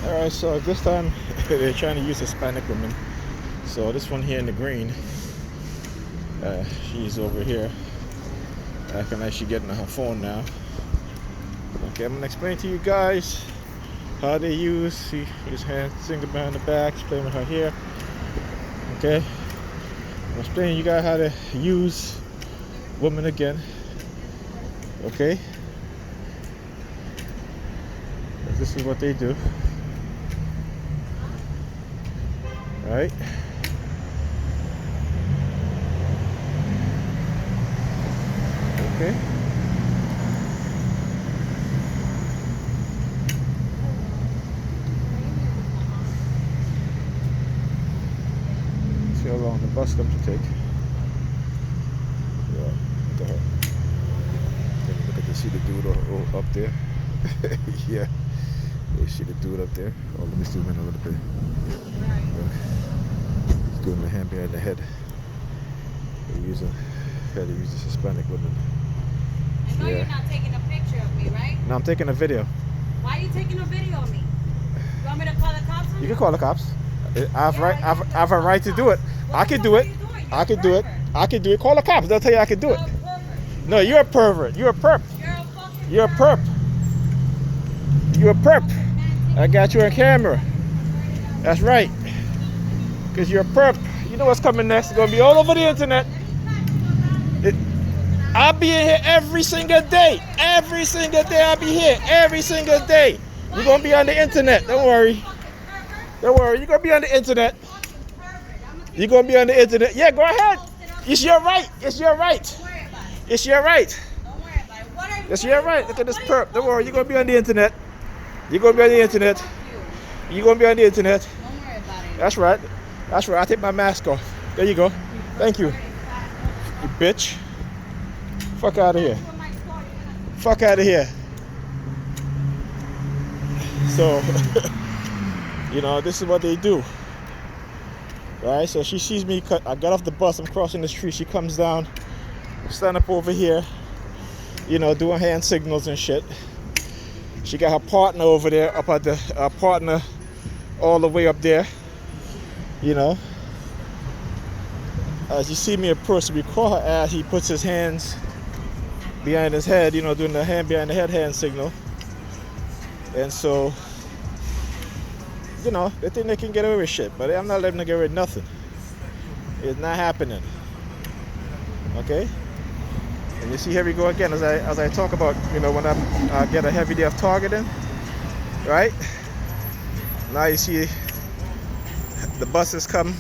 Alright, so this time they're trying to use Hispanic women. So this one here in the green, she's over here acting like she's getting on her phone now. Okay, I'm gonna explain to you guys how they use. See his hand single behind the back, explain with her here. Okay, I'm explaining to you guys how to use women again. Okay, this is what they do. Right? Okay. See how long the bus comes to take. Yeah, go ahead. Look at see the dude up there. Yeah, you see the dude up there. Oh, let me zoom in a little bit. He's doing the hand behind the head. They're using this Hispanic woman. I know you're not taking a picture of me, right? No, I'm taking a video. Why are you taking a video of me? You want me to call the cops on you? You can call the cops. I have a right to do it. I can do it. I can do it. I can do it. Call the cops. They'll tell you I can do it. No, you're a pervert. You're a perp. You're a perp. You're a perp. I got you on camera. That's right. Because you're a perp. You know what's coming next. It's going to be all over the internet. I'll be in here every single day. Every single day I'll be here. Every single day. You're going to be on the internet. Don't worry. Don't worry. You're going to be on the internet. You're going to be on the internet. Yeah, go ahead. It's your right. It's your right. It's your right. It's your right. Look at this perp. Don't worry. You're going to be on the internet. You're going to be on the internet. You're going to be on the internet. Don't worry about it. That's right. That's right. I'll take my mask off. There you go. Thank you. You bitch. Fuck out of here. Fuck out of here. So, you know, this is what they do. Right? So she sees me, I got off the bus, I'm crossing the street. She comes down, stand up over here, you know, doing hand signals and shit. She got her partner over there, up at the partner all the way up there, you know. As you see me approach, we call her ass, he puts his hands behind his head, you know, doing the hand behind the head hand signal. And so, you know, they think they can get away with shit, but I'm not letting them get away with nothing. It's not happening. Okay? And you see, here we go again, as I talk about, you know, when I get a heavy day of targeting, right? Now you see the buses come,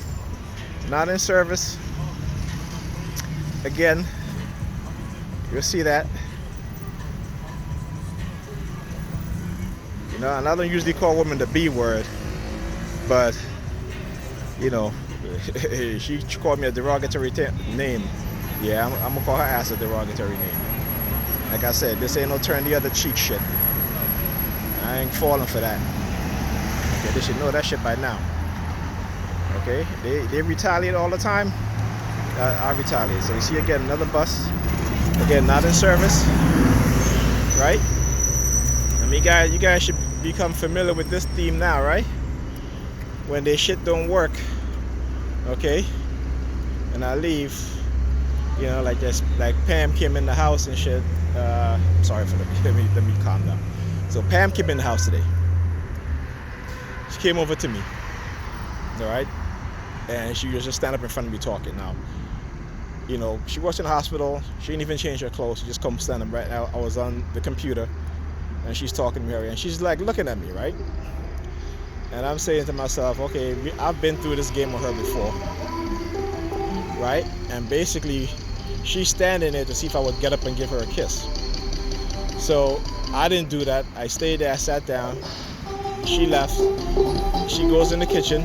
not in service. Again, you'll see that. You know, and I don't usually call women the B word, but, you know, she called me a derogatory name. Yeah, I'm gonna call her ass a derogatory name. Like I said, this ain't no turn the other cheek shit. I ain't falling for that. Okay, they should know that shit by now. Okay, they retaliate all the time. I retaliate. So you see again another bus. Again, not in service. Right? I mean, you guys should become familiar with this theme now, right? When their shit don't work, okay, and I leave, you know, like this, like Pam came in the house and shit. Sorry for let me calm down. So Pam came in the house today. She came over to me, all right, and she was just standing up in front of me talking. Now, you know, she was in the hospital. She didn't even change her clothes. She just come standing right now. I was on the computer, and she's talking to me, and she's like looking at me, right? And I'm saying to myself, okay, I've been through this game with her before, right? And basically, she's standing there to see if I would get up and give her a kiss. So I didn't do that. I stayed there, I sat down. She left. She goes in the kitchen.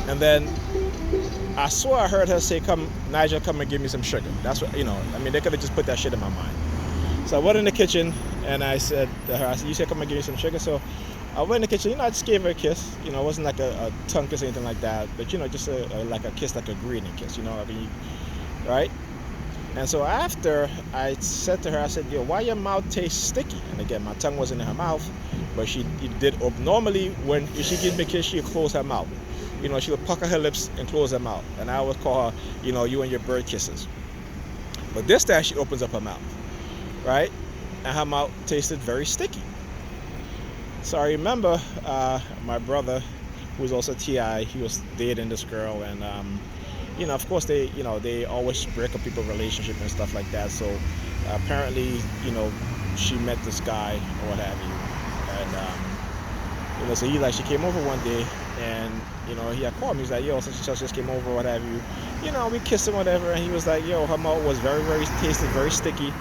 And then I swear I heard her say, "Come, Nigel, come and give me some sugar." That's what, you know, I mean, they could have just put that shit in my mind. So I went in the kitchen and I said to her, "You said come and give me some sugar." So I went in the kitchen, you know, I just gave her a kiss. You know, it wasn't like a tongue kiss or anything like that, but, you know, just like a kiss, like a greeting kiss, you know what I mean? Right? And so after I said to her, I said, yo, why your mouth tastes sticky? And again, my tongue wasn't in her mouth, but she did. Normally, when she gives me a kiss, she'll close her mouth. You know, she'll pucker her lips and close her mouth. And I always call her, you know, you and your bird kisses. But this time she opens up her mouth, right? And her mouth tasted very sticky. So I remember my brother, who was also TI, he was dating this girl, and you know, of course they always break up people's relationship and stuff like that. So apparently, you know, she met this guy or what have you, and you know, so she came over one day, and you know, he had called me. He's like, yo, such and such just came over, what have you. You know, we kissed and whatever, and he was like, yo, her mouth was tasted very sticky,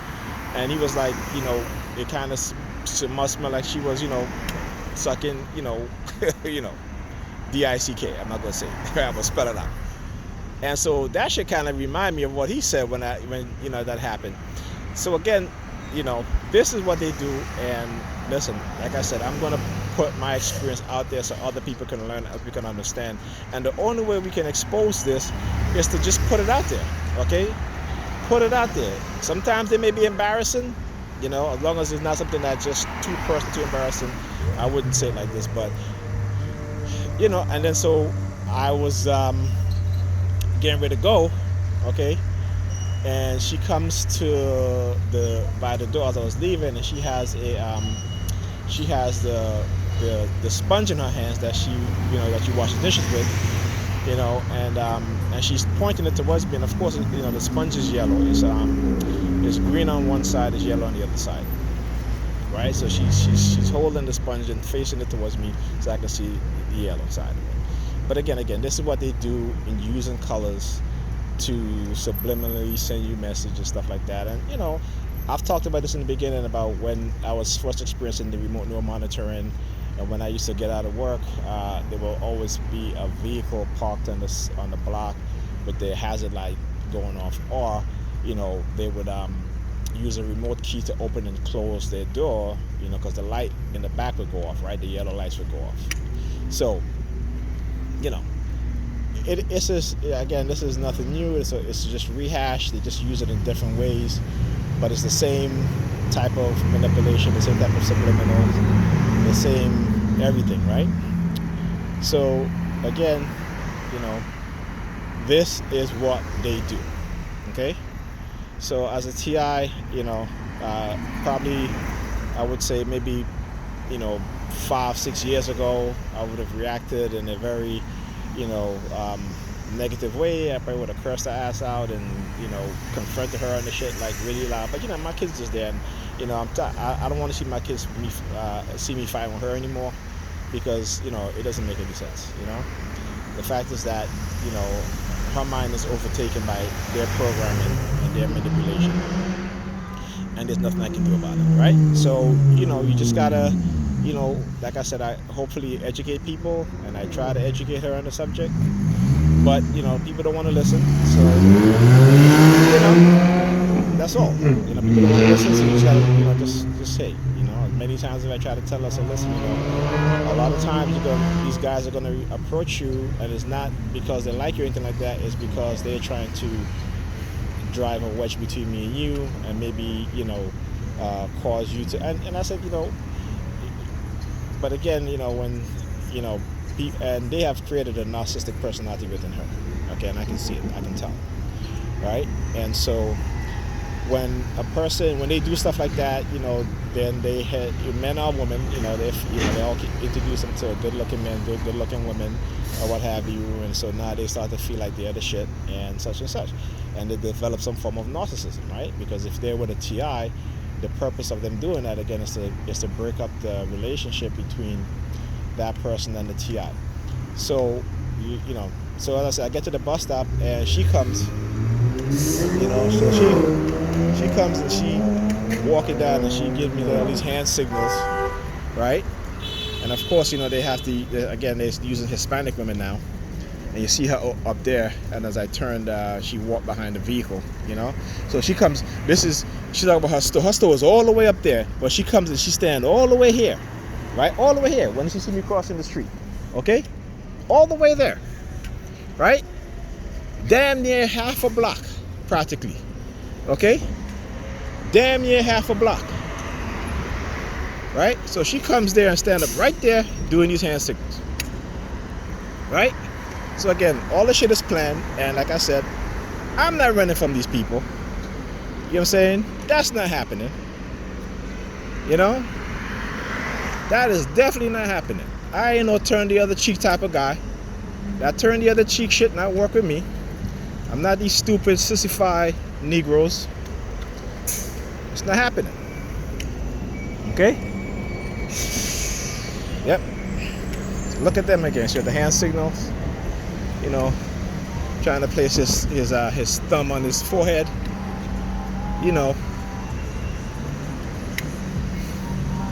and he was like, you know, it kind of must smell like she was, you know, sucking, you know, you know, D-I-C-K. I'm not gonna say it. I'm gonna spell it out. And so that should kind of remind me of what he said when you know that happened. So again, you know, this is what they do. And listen, like I said, I'm gonna put my experience out there so other people can learn, we can understand. And the only way we can expose this is to just put it out there. Okay, put it out there. Sometimes they may be embarrassing, you know, as long as it's not something that's just too personal, too embarrassing. I wouldn't say it like this, but you know. And then so I was getting ready to go, okay, and she comes to by the door as I was leaving, and she has the sponge in her hands that she washes dishes with, you know, and she's pointing it towards me, and of course, you know, the sponge is yellow. It's green on one side, it's yellow on the other side, right? So she's holding the sponge and facing it towards me so I can see the yellow side of it. But again, this is what they do in using colors to subliminally send you messages and stuff like that. And you know, I've talked about this in the beginning about when I was first experiencing the remote neural monitoring, and when I used to get out of work, there will always be a vehicle parked on the block with their hazard light going off, or you know, they would use a remote key to open and close their door, you know, because the light in the back would go off, right? The yellow lights would go off. So you know, it's just, again, this is nothing new. It's just rehashed. They just use it in different ways, but it's the same type of manipulation, the same type of subliminals, the same everything, right? So again, you know, this is what they do. Okay, so as a TI, you know, probably I would say maybe, you know, 5-6 years ago, I would have reacted in a very, you know, negative way. I probably would have cursed her ass out and, you know, confronted her on the shit like really loud. But you know, my kid's just there, and you know, I don't want to see my kids see me fighting with her anymore, because you know, it doesn't make any sense. You know, the fact is that, you know, her mind is overtaken by their programming and their manipulation, and there's nothing I can do about it, right? So you know, you just gotta, you know, like I said, I hopefully educate people, and I try to educate her on the subject. But you know, people don't want to listen, so you know, that's all. You know, people don't want to listen, so you just gotta, you know, just say, you know, many times if I try to tell us, listen, you know, a lot of times these guys are gonna approach you, and it's not because they like you or anything like that. It's because they're trying to drive a wedge between me and you, and maybe, you know, cause you to. And I said, you know. But again, you know, when, you know, and they have created a narcissistic personality within her. Okay, and I can see it, I can tell, right? And so when they do stuff like that, you know, then they had, men or women, you know, they all introduce them to good-looking men, good-looking women, or what have you, and so now they start to feel like they're the shit and such, and they develop some form of narcissism, right? Because if they were the TI, the purpose of them doing that again is to break up the relationship between that person and the TI. So you know, so as I said, I get to the bus stop and she comes, you know, so she comes and she walking down and she gives me all these hand signals, right? And of course, you know, they have to, again, they're using Hispanic women now. And you see her up there, and as I turned, she walked behind the vehicle, you know. So she comes. She's talking about her store. Her store is all the way up there, but she comes and she stands all the way here, right? All the way here when she see me crossing the street, okay? All the way there, right? Damn near half a block, practically. Okay? Damn near half a block. Right? So she comes there and stand up right there doing these hand signals. Right? So again, all the shit is planned, and like I said, I'm not running from these people. You know what I'm saying? That's not happening. You know? That is definitely not happening. I ain't no turn the other cheek type of guy. That turn the other cheek shit not work with me. I'm not these stupid, sissified Negroes. It's not happening. Okay? Yep. So look at them again. So the hand signals. You know, trying to place his thumb on his forehead. You know.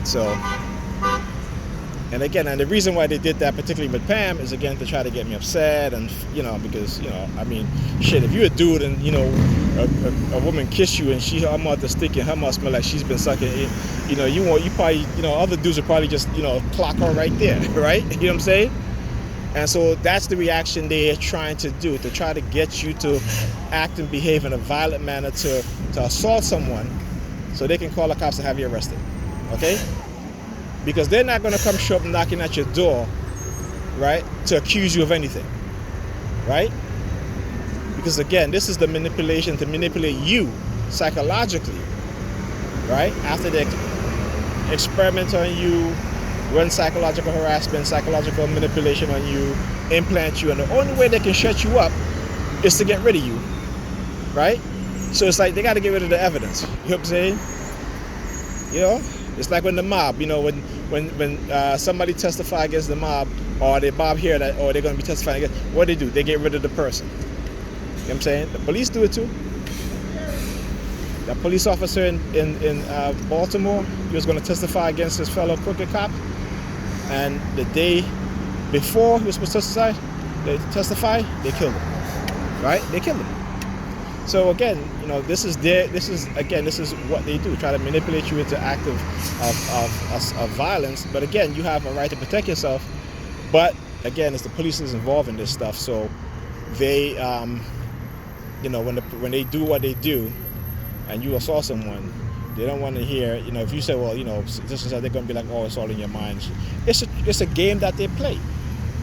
So, and again, and the reason why they did that, particularly with Pam, is again to try to get me upset, and you know, because you know, I mean, shit, if you're a dude and you know, a woman kiss you and her mouth is sticky and her mouth smell like she's been sucking it, you know, you probably, you know, other dudes would probably just, you know, clock her right there, right? You know what I'm saying? And so that's the reaction they're trying to do, to try to get you to act and behave in a violent manner to assault someone, so they can call the cops and have you arrested. Okay? Because they're not going to come show up knocking at your door, right, to accuse you of anything, right? Because again, this is the manipulation to manipulate you psychologically, right? After they experiment on you, run psychological harassment, psychological manipulation on you, implant you, and the only way they can shut you up is to get rid of you, right? So it's like they got to get rid of the evidence. You know what I'm saying? You know? It's like when the mob, you know, when somebody testify against the mob, or they mob here, that, or they're going to be testifying against, what do? They get rid of the person. You know what I'm saying? The police do it too. That police officer in Baltimore, he was going to testify against his fellow crooked cop, and the day before he was supposed to testify, they killed him. Right? They killed him. So again, you know, this is what they do, try to manipulate you into act of violence. But again, you have a right to protect yourself. But again, it's the police is involved in this stuff, so they, you know, when they do what they do, and you assault someone, they don't want to hear, you know, if you say, well, you know, this is how they're going to be like, oh, it's all in your mind. It's a game that they play.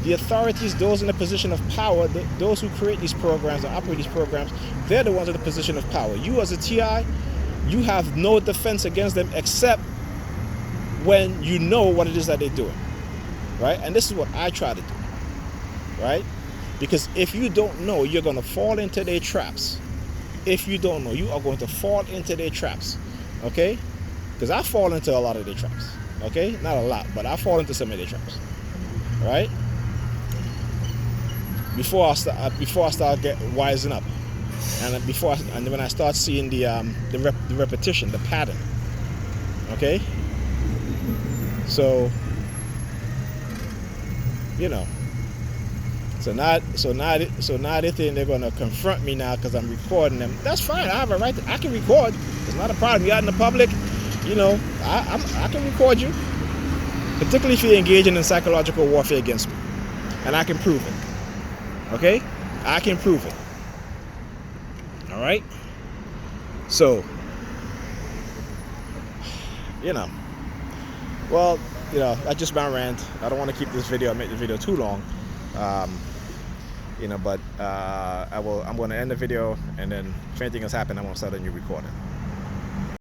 The authorities, those in a position of power, those who create these programs and operate these programs, they're the ones in a position of power. You as a TI, you have no defense against them except when you know what it is that they're doing, right? And this is what I try to do, right? Because if you don't know, you're going to fall into their traps. If you don't know, you are going to fall into their traps, okay? Because I fall into a lot of their traps, okay? Not a lot, but I fall into some of their traps, right? Before I start wising up, and when I start seeing the repetition, the pattern, okay. So, you know, so now they think they're gonna confront me now because I'm recording them. That's fine. I have a right. I can record. It's not a problem. You're out in the public. You know, I can record you, particularly if you're engaging in psychological warfare against me, and I can prove it. Okay? I can prove it. Alright? So, you know. Well, you know, that's just my rant. I don't want to keep this video, make the video too long. You know, but I'm going to end the video, and then if anything has happened, I'm going to start a new recording.